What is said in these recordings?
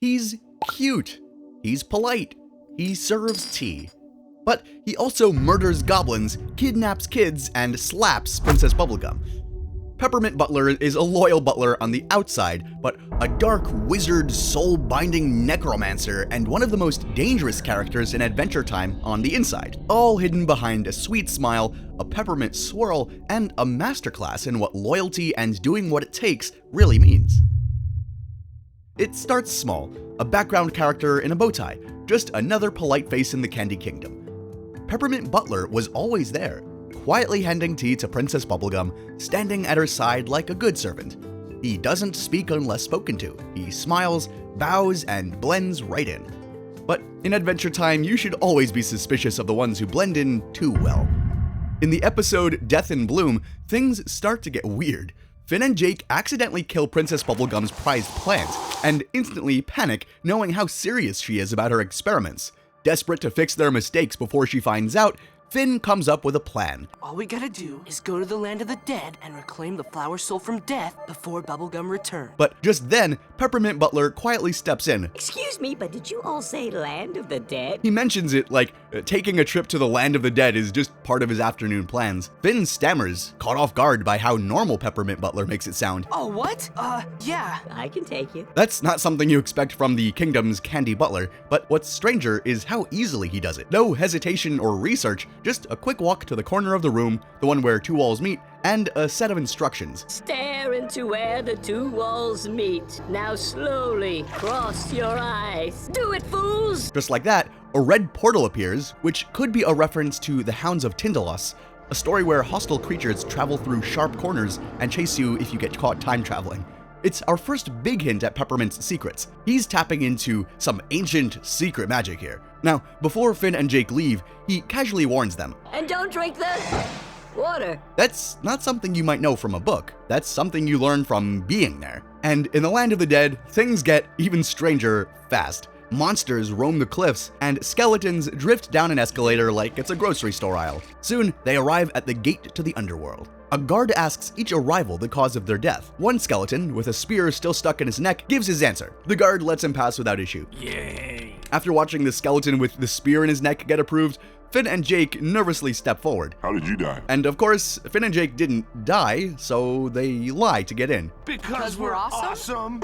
He's cute. He's polite. He serves tea. But he also murders goblins, kidnaps kids, and slaps Princess Bubblegum. Peppermint Butler is a loyal butler on the outside, but a dark wizard, soul-binding necromancer, and one of the most dangerous characters in Adventure Time on the inside, all hidden behind a sweet smile, a peppermint swirl, and a masterclass in what loyalty and doing what it takes really means. It starts small, a background character in a bow tie, just another polite face in the Candy Kingdom. Peppermint Butler was always there, quietly handing tea to Princess Bubblegum, standing at her side like a good servant. He doesn't speak unless spoken to. He smiles, bows, and blends right in. But in Adventure Time, you should always be suspicious of the ones who blend in too well. In the episode Death in Bloom, things start to get weird. Finn and Jake accidentally kill Princess Bubblegum's prized plant, and instantly panic knowing how serious she is about her experiments. Desperate to fix their mistakes before she finds out, Finn comes up with a plan. All we gotta do is go to the land of the dead and reclaim the flower soul from death before Bubblegum returns. But just then, Peppermint Butler quietly steps in. Excuse me, but did you all say land of the dead? He mentions it like taking a trip to the land of the dead is just part of his afternoon plans. Finn stammers, caught off guard by how normal Peppermint Butler makes it sound. Oh, what? Yeah. I can take you. That's not something you expect from the kingdom's Candy Butler, but what's stranger is how easily he does it. No hesitation or research, just a quick walk to the corner of the room, the one where two walls meet, and a set of instructions. Stare into where the two walls meet. Now slowly cross your eyes. Do it, fools! Just like that, a red portal appears, which could be a reference to the Hounds of Tindalos, a story where hostile creatures travel through sharp corners and chase you if you get caught time traveling. It's our first big hint at Peppermint's secrets. He's tapping into some ancient secret magic here. Now, before Finn and Jake leave, he casually warns them. And don't drink the water. That's not something you might know from a book. That's something you learn from being there. And in the land of the dead, things get even stranger fast. Monsters roam the cliffs, and skeletons drift down an escalator like it's a grocery store aisle. Soon, they arrive at the gate to the underworld. A guard asks each arrival the cause of their death. One skeleton, with a spear still stuck in his neck, gives his answer. The guard lets him pass without issue. Yay. After watching the skeleton with the spear in his neck get approved, Finn and Jake nervously step forward. How did you die? And of course, Finn and Jake didn't die, so they lie to get in. Because we're awesome?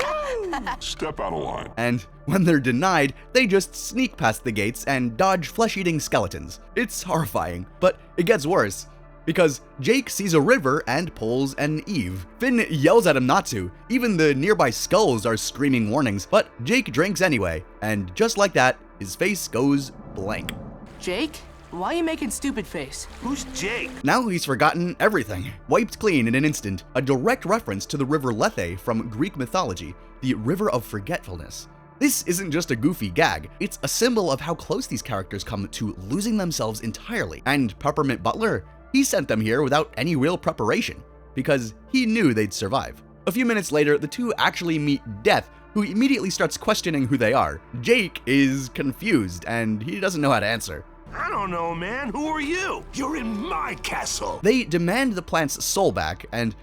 Step out of line. And when they're denied, they just sneak past the gates and dodge flesh-eating skeletons. It's horrifying, but it gets worse. Because Jake sees a river and pulls an Eve. Finn yells at him not to. Even the nearby skulls are screaming warnings, but Jake drinks anyway, and just like that, his face goes blank. Jake? Why are you making stupid face? Who's Jake? Now he's forgotten everything, wiped clean in an instant, a direct reference to the river Lethe from Greek mythology, the river of forgetfulness. This isn't just a goofy gag, it's a symbol of how close these characters come to losing themselves entirely. And Peppermint Butler? He sent them here without any real preparation, because he knew they'd survive. A few minutes later, the two actually meet Death, who immediately starts questioning who they are. Jake is confused, and he doesn't know how to answer. I don't know, man. Who are you? You're in my castle. They demand the plant's soul back, and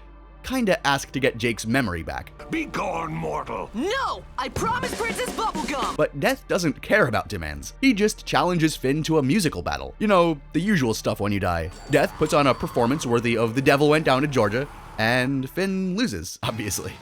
kinda ask to get Jake's memory back. Be gone, mortal. No! I promised Princess Bubblegum! But Death doesn't care about demands. He just challenges Finn to a musical battle. You know, the usual stuff when you die. Death puts on a performance worthy of The Devil Went Down to Georgia, and Finn loses, obviously.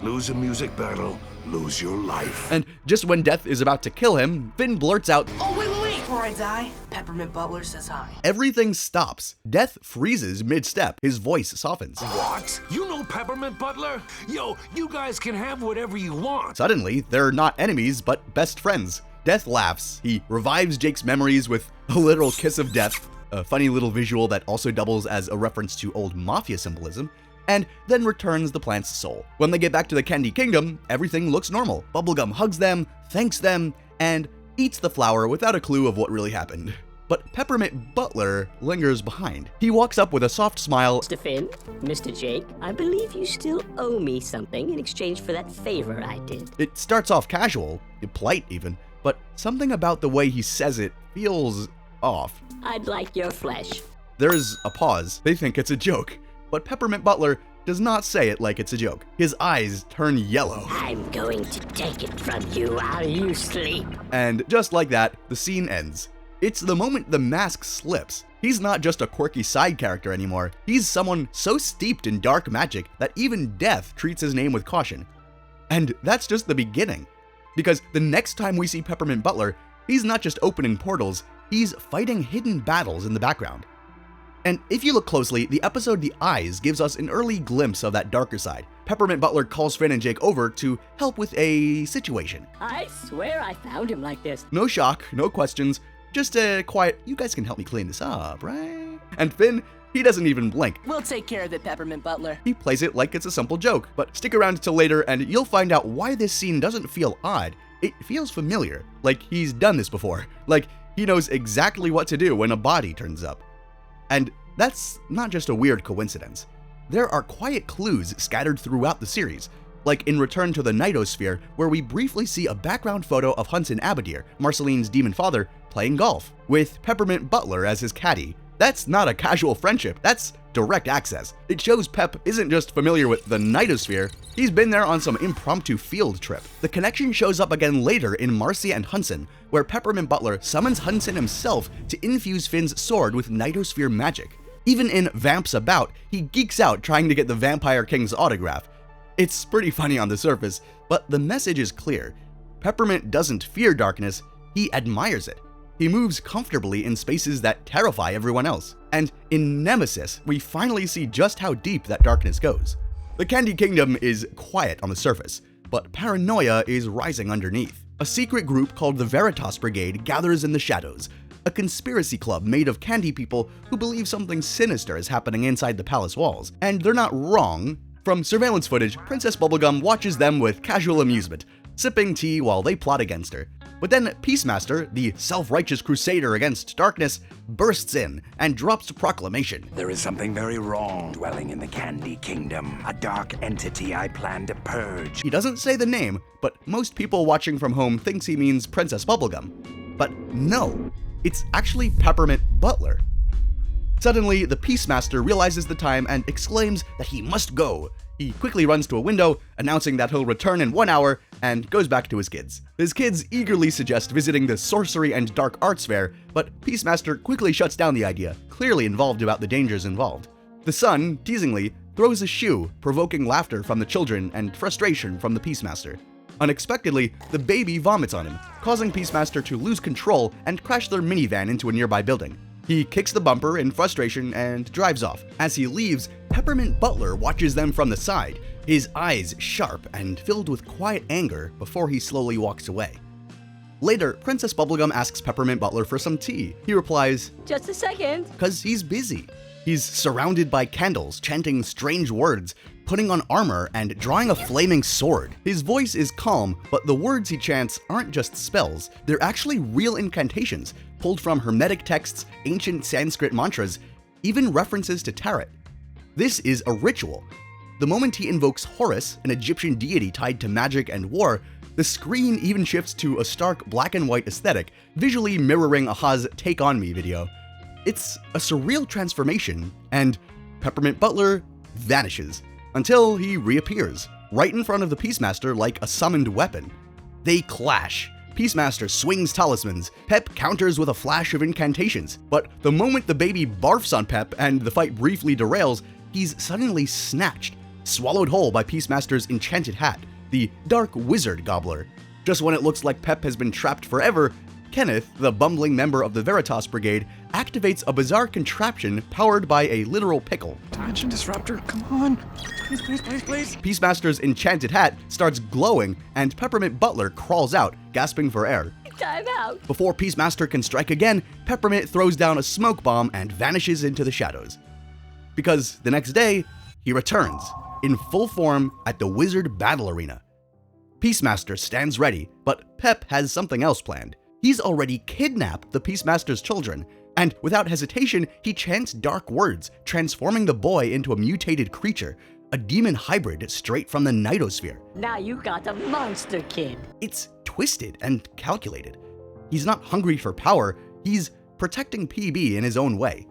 Lose a music battle, lose your life. And just when Death is about to kill him, Finn blurts out, Oh, wait. Before I die, Peppermint Butler says hi. Everything stops. Death freezes mid-step. His voice softens. What? You know Peppermint Butler? Yo, you guys can have whatever you want. Suddenly, they're not enemies, but best friends. Death laughs. He revives Jake's memories with a literal kiss of death, a funny little visual that also doubles as a reference to old mafia symbolism, and then returns the plant's soul. When they get back to the Candy Kingdom, everything looks normal. Bubblegum hugs them, thanks them, and eats the flower without a clue of what really happened. But Peppermint Butler lingers behind. He walks up with a soft smile. Mr. Finn, Mr. Jake, I believe you still owe me something in exchange for that favor I did. It starts off casual, polite even, but something about the way he says it feels off. I'd like your flesh. There's a pause. They think it's a joke. But Peppermint Butler does not say it like it's a joke. His eyes turn yellow. I'm going to take it from you while you sleep. And just like that, the scene ends. It's the moment the mask slips. He's not just a quirky side character anymore. He's someone so steeped in dark magic that even death treats his name with caution. And that's just the beginning. Because the next time we see Peppermint Butler, he's not just opening portals, he's fighting hidden battles in the background. And if you look closely, the episode The Eyes gives us an early glimpse of that darker side. Peppermint Butler calls Finn and Jake over to help with a situation. I swear I found him like this. No shock, no questions, just a quiet, you guys can help me clean this up, right? And Finn, he doesn't even blink. We'll take care of it, Peppermint Butler. He plays it like it's a simple joke, but stick around till later and you'll find out why this scene doesn't feel odd. It feels familiar, like he's done this before, like he knows exactly what to do when a body turns up. And that's not just a weird coincidence. There are quiet clues scattered throughout the series, like in Return to the Nightosphere, where we briefly see a background photo of Hunson Abadir, Marceline's demon father, playing golf, with Peppermint Butler as his caddy. That's not a casual friendship, that's direct access. It shows Pep isn't just familiar with the Nightosphere, he's been there on some impromptu field trip. The connection shows up again later in Marcy and Hunson, where Peppermint Butler summons Hunson himself to infuse Finn's sword with Nightosphere magic. Even in Vamps About, he geeks out trying to get the Vampire King's autograph. It's pretty funny on the surface, but the message is clear. Peppermint doesn't fear darkness, he admires it. He moves comfortably in spaces that terrify everyone else. And in Nemesis, we finally see just how deep that darkness goes. The Candy Kingdom is quiet on the surface, but paranoia is rising underneath. A secret group called the Veritas Brigade gathers in the shadows, a conspiracy club made of candy people who believe something sinister is happening inside the palace walls. And they're not wrong. From surveillance footage, Princess Bubblegum watches them with casual amusement, sipping tea while they plot against her. But then Peacemaster, the self-righteous crusader against darkness, bursts in and drops a proclamation. There is something very wrong dwelling in the Candy Kingdom, a dark entity I plan to purge. He doesn't say the name, but most people watching from home thinks he means Princess Bubblegum. But no, it's actually Peppermint Butler. Suddenly, the Peacemaster realizes the time and exclaims that he must go. He quickly runs to a window, announcing that he'll return in 1 hour, and goes back to his kids. His kids eagerly suggest visiting the Sorcery and Dark Arts Fair, but Peacemaster quickly shuts down the idea, clearly involved about the dangers involved. The son, teasingly, throws a shoe, provoking laughter from the children and frustration from the Peacemaster. Unexpectedly, the baby vomits on him, causing Peacemaster to lose control and crash their minivan into a nearby building. He kicks the bumper in frustration and drives off. As he leaves, Peppermint Butler watches them from the side, his eyes sharp and filled with quiet anger before he slowly walks away. Later, Princess Bubblegum asks Peppermint Butler for some tea. He replies, Just a second. "'Cause he's busy." He's surrounded by candles, chanting strange words, putting on armor, and drawing a flaming sword. His voice is calm, but the words he chants aren't just spells. They're actually real incantations, pulled from Hermetic texts, ancient Sanskrit mantras, even references to tarot. This is a ritual. The moment he invokes Horus, an Egyptian deity tied to magic and war, the screen even shifts to a stark black and white aesthetic, visually mirroring Aha's Take On Me video. It's a surreal transformation, and Peppermint Butler vanishes, until he reappears, right in front of the Peacemaster like a summoned weapon. They clash. Peacemaster swings talismans, Pep counters with a flash of incantations, but the moment the baby barfs on Pep and the fight briefly derails, he's suddenly snatched, swallowed whole by Peacemaster's enchanted hat, the Dark Wizard Gobbler. Just when it looks like Pep has been trapped forever, Kenneth, the bumbling member of the Veritas Brigade, activates a bizarre contraption powered by a literal pickle. Dimension disruptor, come on. Please, please, please, please. Peacemaster's enchanted hat starts glowing, and Peppermint Butler crawls out, gasping for air. Time out. Before Peacemaster can strike again, Peppermint throws down a smoke bomb and vanishes into the shadows. Because the next day, he returns, in full form at the Wizard Battle Arena. Peacemaster stands ready, but Pep has something else planned. He's already kidnapped the Peacemaster's children, and without hesitation, he chants dark words, transforming the boy into a mutated creature, a demon hybrid straight from the Nightosphere. Now you got a monster kid. It's twisted and calculated. He's not hungry for power, he's protecting PB in his own way.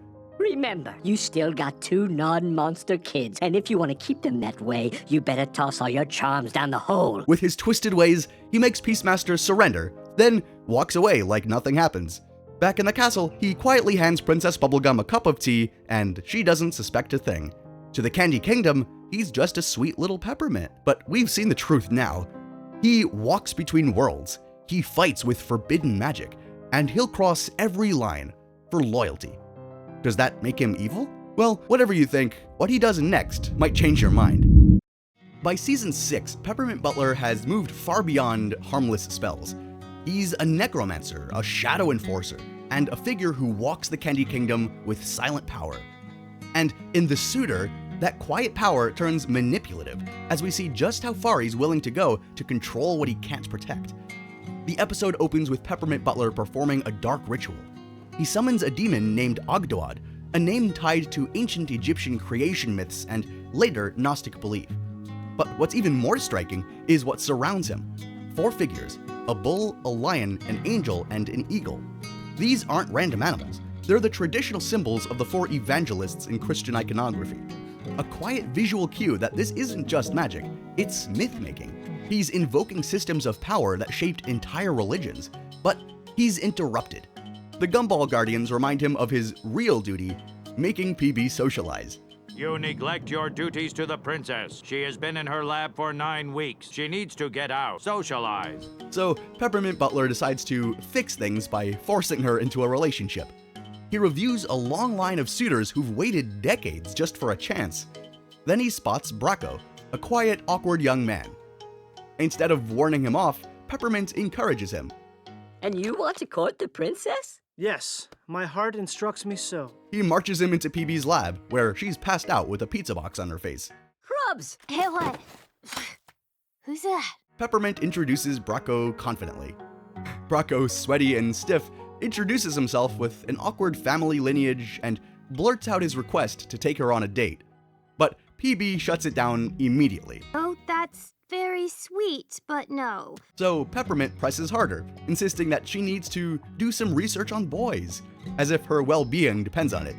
Remember, you still got 2 non-monster kids, and if you want to keep them that way, you better toss all your charms down the hole. With his twisted ways, he makes Peacemaster surrender, then walks away like nothing happens. Back in the castle, he quietly hands Princess Bubblegum a cup of tea, and she doesn't suspect a thing. To the Candy Kingdom, he's just a sweet little peppermint. But we've seen the truth now. He walks between worlds, he fights with forbidden magic, and he'll cross every line for loyalty. Does that make him evil? Well, whatever you think, what he does next might change your mind. By season 6, Peppermint Butler has moved far beyond harmless spells. He's a necromancer, a shadow enforcer, and a figure who walks the Candy Kingdom with silent power. And in The Suitor, that quiet power turns manipulative, as we see just how far he's willing to go to control what he can't protect. The episode opens with Peppermint Butler performing a dark ritual. He summons a demon named Ogdoad, a name tied to ancient Egyptian creation myths and later Gnostic belief. But what's even more striking is what surrounds him. 4 figures, a bull, a lion, an angel, and an eagle. These aren't random animals. They're the traditional symbols of the 4 evangelists in Christian iconography. A quiet visual cue that this isn't just magic, it's myth-making. He's invoking systems of power that shaped entire religions, but he's interrupted. The Gumball Guardians remind him of his real duty, making PB socialize. You neglect your duties to the princess. She has been in her lab for 9 weeks. She needs to get out. Socialize. So Peppermint Butler decides to fix things by forcing her into a relationship. He reviews a long line of suitors who've waited decades just for a chance. Then he spots Bracco, a quiet, awkward young man. Instead of warning him off, Peppermint encourages him. And you want to court the princess? Yes, my heart instructs me so. He marches him into PB's lab, where she's passed out with a pizza box on her face. Krubs! Hey, what? Who's that? Peppermint introduces Bracco confidently. Bracco, sweaty and stiff, introduces himself with an awkward family lineage and blurts out his request to take her on a date. But PB shuts it down immediately. Oh, that's very sweet, but no. So Peppermint presses harder, insisting that she needs to do some research on boys, as if her well-being depends on it.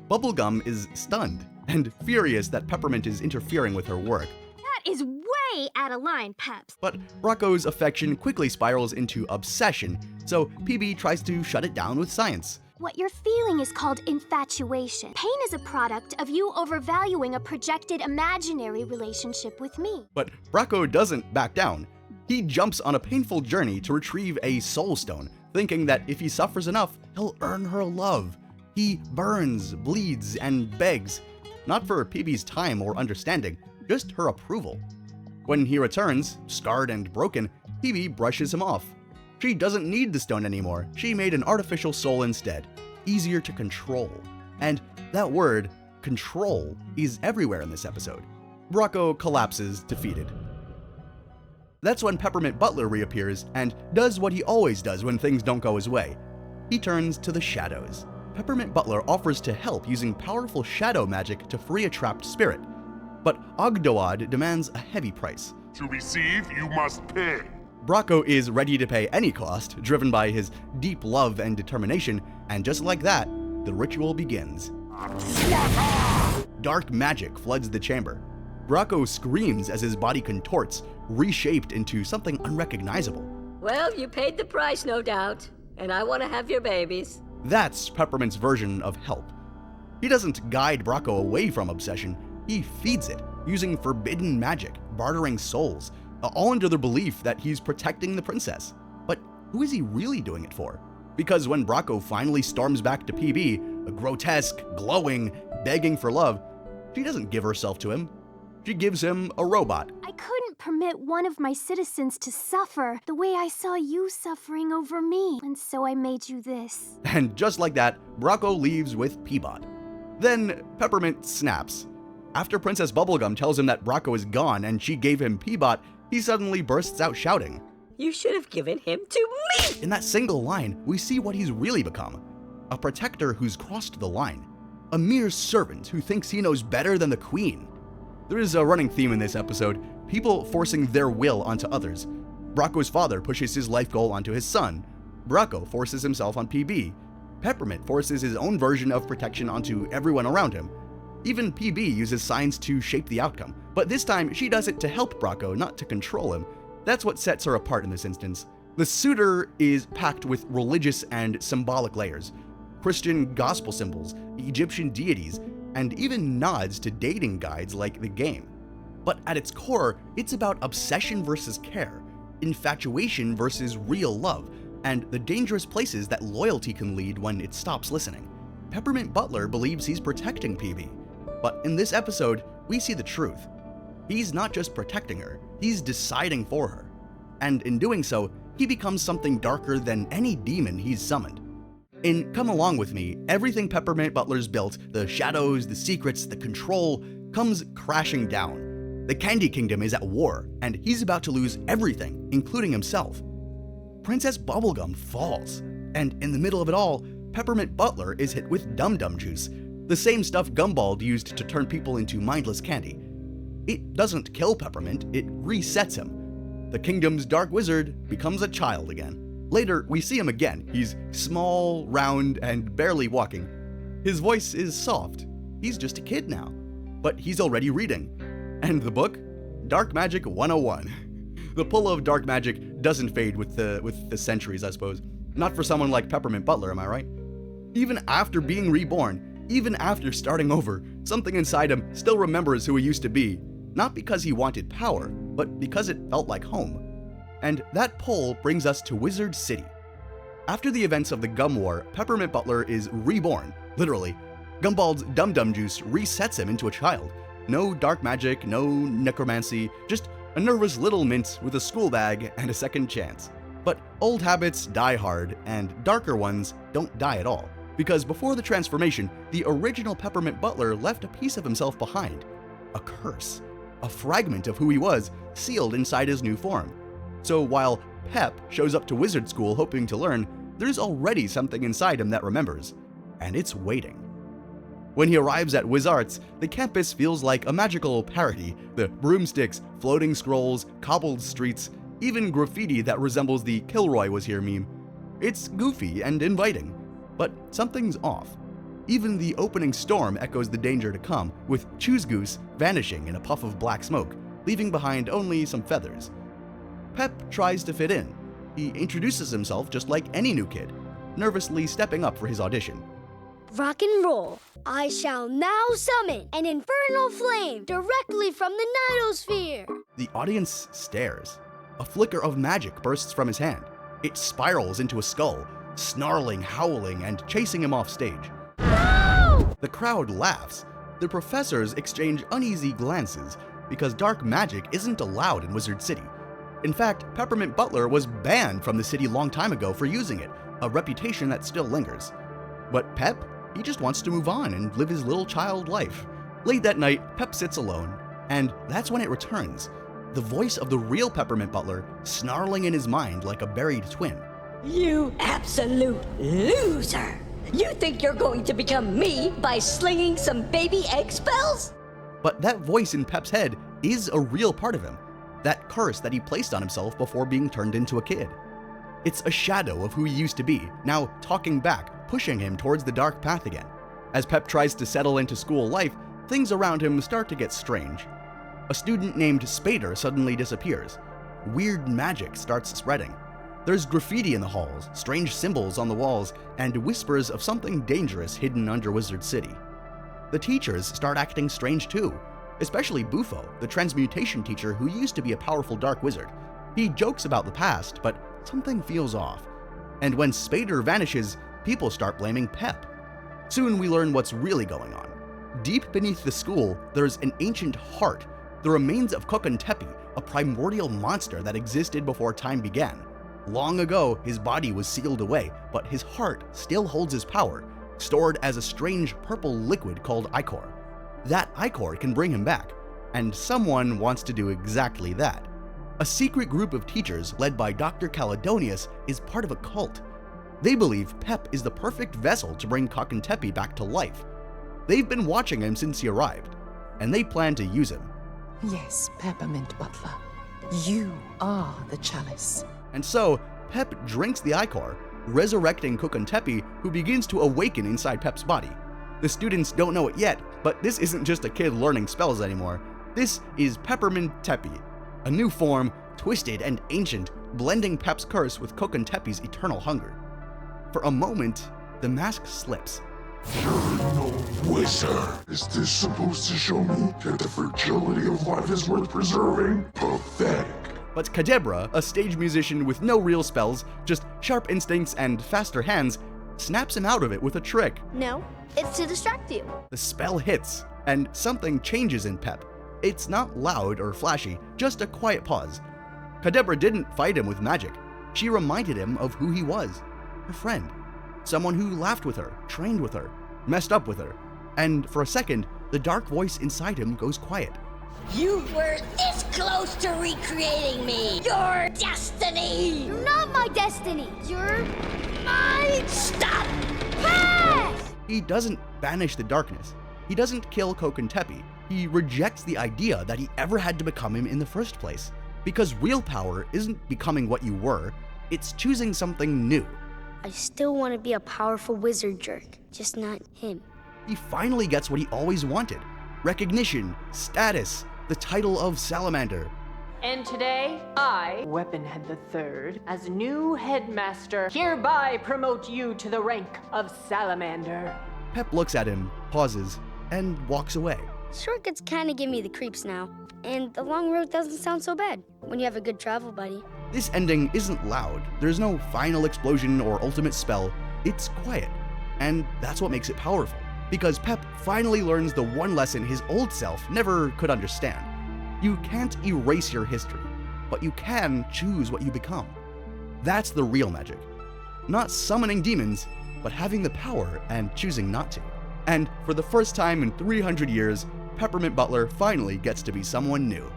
Bubblegum is stunned and furious that Peppermint is interfering with her work. That is way out of line, Peps. But Bracco's affection quickly spirals into obsession, so PB tries to shut it down with science. What you're feeling is called infatuation. Pain is a product of you overvaluing a projected imaginary relationship with me. But Bracco doesn't back down. He jumps on a painful journey to retrieve a soul stone, thinking that if he suffers enough, he'll earn her love. He burns, bleeds, and begs, not for PB's time or understanding, just her approval. When he returns, scarred and broken, PB brushes him off. She doesn't need the stone anymore. She made an artificial soul instead, easier to control. And that word, control, is everywhere in this episode. Bracco collapses, defeated. That's when Peppermint Butler reappears and does what he always does when things don't go his way. He turns to the shadows. Peppermint Butler offers to help using powerful shadow magic to free a trapped spirit. But Ogdoad demands a heavy price. To receive, you must pay. Bracco is ready to pay any cost, driven by his deep love and determination, and just like that, the ritual begins. Dark magic floods the chamber. Bracco screams as his body contorts, reshaped into something unrecognizable. Well, you paid the price, no doubt, and I want to have your babies. That's Peppermint's version of help. He doesn't guide Bracco away from obsession, he feeds it, using forbidden magic, bartering souls, all under the belief that he's protecting the princess. But who is he really doing it for? Because when Bracco finally storms back to PB, grotesque, glowing, begging for love, she doesn't give herself to him. She gives him a robot. I couldn't permit one of my citizens to suffer the way I saw you suffering over me, and so I made you this. And just like that, Bracco leaves with Peabot. Then Peppermint snaps. After Princess Bubblegum tells him that Bracco is gone and she gave him Peabot, he suddenly bursts out shouting. You should have given him to me! In that single line, we see what he's really become. A protector who's crossed the line. A mere servant who thinks he knows better than the queen. There is a running theme in this episode, people forcing their will onto others. Bracco's father pushes his life goal onto his son. Bracco forces himself on PB. Peppermint forces his own version of protection onto everyone around him. Even PB uses signs to shape the outcome, but this time she does it to help Bracco, not to control him. That's what sets her apart in this instance. The suitor is packed with religious and symbolic layers, Christian gospel symbols, Egyptian deities, and even nods to dating guides like the game. But at its core, it's about obsession versus care, infatuation versus real love, and the dangerous places that loyalty can lead when it stops listening. Peppermint Butler believes he's protecting PB, but in this episode, we see the truth. He's not just protecting her, he's deciding for her. And in doing so, he becomes something darker than any demon he's summoned. In Come Along With Me, everything Peppermint Butler's built, the shadows, the secrets, the control, comes crashing down. The Candy Kingdom is at war, and he's about to lose everything, including himself. Princess Bubblegum falls, and in the middle of it all, Peppermint Butler is hit with Dum-Dum Juice, the same stuff Gumball used to turn people into mindless candy. It doesn't kill Peppermint, it resets him. The kingdom's dark wizard becomes a child again. Later, we see him again. He's small, round, and barely walking. His voice is soft. He's just a kid now. But he's already reading. And the book? Dark Magic 101. The pull of dark magic doesn't fade with the centuries, I suppose. Not for someone like Peppermint Butler, am I right? Even after being reborn, even after starting over, something inside him still remembers who he used to be. Not because he wanted power, but because it felt like home. And that pull brings us to Wizard City. After the events of the Gum War, Peppermint Butler is reborn, literally. Gumball's Dum-Dum Juice resets him into a child. No dark magic, no necromancy, just a nervous little mint with a school bag and a second chance. But old habits die hard, and darker ones don't die at all. Because before the transformation, the original Peppermint Butler left a piece of himself behind. A curse. A fragment of who he was, sealed inside his new form. So while Pep shows up to wizard school hoping to learn, there's already something inside him that remembers. And it's waiting. When he arrives at Wizarts, the campus feels like a magical parody. The broomsticks, floating scrolls, cobbled streets, even graffiti that resembles the Kilroy was here meme. It's goofy and inviting, but something's off. Even the opening storm echoes the danger to come, with Choose Goose vanishing in a puff of black smoke, leaving behind only some feathers. Pep tries to fit in. He introduces himself just like any new kid, nervously stepping up for his audition. Rock and roll. I shall now summon an infernal flame directly from the Nidosphere. The audience stares. A flicker of magic bursts from his hand. It spirals into a skull, snarling, howling, and chasing him off stage. No! The crowd laughs. The professors exchange uneasy glances because dark magic isn't allowed in Wizard City. In fact, Peppermint Butler was banned from the city long time ago for using it, a reputation that still lingers. But Pep? He just wants to move on and live his little child life. Late that night, Pep sits alone, and that's when it returns. The voice of the real Peppermint Butler snarling in his mind like a buried twin. You absolute loser! You think you're going to become me by slinging some baby egg spells? But that voice in Pep's head is a real part of him. That curse that he placed on himself before being turned into a kid. It's a shadow of who he used to be, now talking back, pushing him towards the dark path again. As Pep tries to settle into school life, things around him start to get strange. A student named Spader suddenly disappears. Weird magic starts spreading. There's graffiti in the halls, strange symbols on the walls, and whispers of something dangerous hidden under Wizard City. The teachers start acting strange too, especially Bufo, the transmutation teacher who used to be a powerful dark wizard. He jokes about the past, but something feels off. And when Spader vanishes, people start blaming Pep. Soon we learn what's really going on. Deep beneath the school, there's an ancient heart, the remains of Kokontepi, a primordial monster that existed before time began. Long ago, his body was sealed away, but his heart still holds his power, stored as a strange purple liquid called ichor. That ichor can bring him back, and someone wants to do exactly that. A secret group of teachers led by Dr. Caledonius is part of a cult. They believe Pep is the perfect vessel to bring Kokontepi back to life. They've been watching him since he arrived, and they plan to use him. Yes, Peppermint Butler. You are the chalice. And so, Pep drinks the ichor, resurrecting Kokontepi, who begins to awaken inside Pep's body. The students don't know it yet, but this isn't just a kid learning spells anymore. This is Peppermint Tepi, a new form, twisted and ancient, blending Pep's curse with Kokontepi's eternal hunger. For a moment, the mask slips. You're no wizard. Is this supposed to show me that the fragility of life is worth preserving? Pathetic. But Kadabra, a stage musician with no real spells, just sharp instincts and faster hands, snaps him out of it with a trick. No, it's to distract you. The spell hits, and something changes in Pep. It's not loud or flashy, just a quiet pause. Kadabra didn't fight him with magic. She reminded him of who he was, her friend. Someone who laughed with her, trained with her, messed up with her. And for a second, the dark voice inside him goes quiet. You were this close to recreating me! Your destiny! You're not my destiny. You're mine. Stop! Pass! He doesn't banish the darkness. He doesn't kill Kokontepi. He rejects the idea that he ever had to become him in the first place. Because real power isn't becoming what you were, it's choosing something new. I still want to be a powerful wizard jerk, just not him. He finally gets what he always wanted. Recognition, status, the title of Salamander. And today, I, Weaponhead III, as new headmaster, hereby promote you to the rank of Salamander. Pep looks at him, pauses, and walks away. Shortcuts kind of give me the creeps now, and the long road doesn't sound so bad when you have a good travel buddy. This ending isn't loud. There's no final explosion or ultimate spell. It's quiet. And that's what makes it powerful. Because Pep finally learns the one lesson his old self never could understand. You can't erase your history, but you can choose what you become. That's the real magic. Not summoning demons, but having the power and choosing not to. And for the first time in 300 years, Peppermint Butler finally gets to be someone new.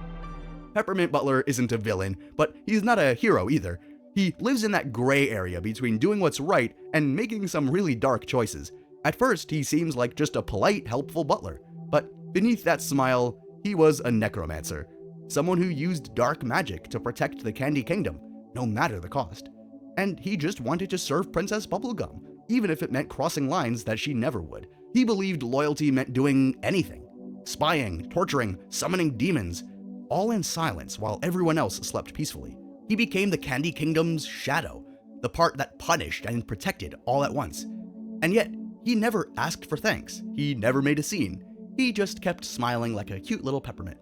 Peppermint Butler isn't a villain, but he's not a hero either. He lives in that gray area between doing what's right and making some really dark choices. At first, he seems like just a polite, helpful butler, but beneath that smile, he was a necromancer. Someone who used dark magic to protect the Candy Kingdom, no matter the cost. And he just wanted to serve Princess Bubblegum, even if it meant crossing lines that she never would. He believed loyalty meant doing anything. Spying, torturing, summoning demons, all in silence while everyone else slept peacefully. He became the Candy Kingdom's shadow, the part that punished and protected all at once. And yet, he never asked for thanks. He never made a scene. He just kept smiling like a cute little peppermint.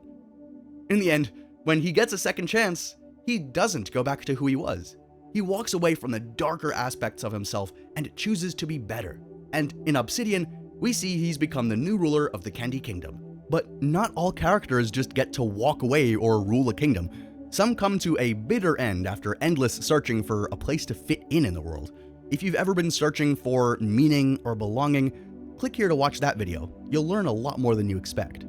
In the end, when he gets a second chance, he doesn't go back to who he was. He walks away from the darker aspects of himself and chooses to be better. And in Obsidian, we see he's become the new ruler of the Candy Kingdom. But not all characters just get to walk away or rule a kingdom. Some come to a bitter end after endless searching for a place to fit in the world. If you've ever been searching for meaning or belonging, click here to watch that video. You'll learn a lot more than you expect.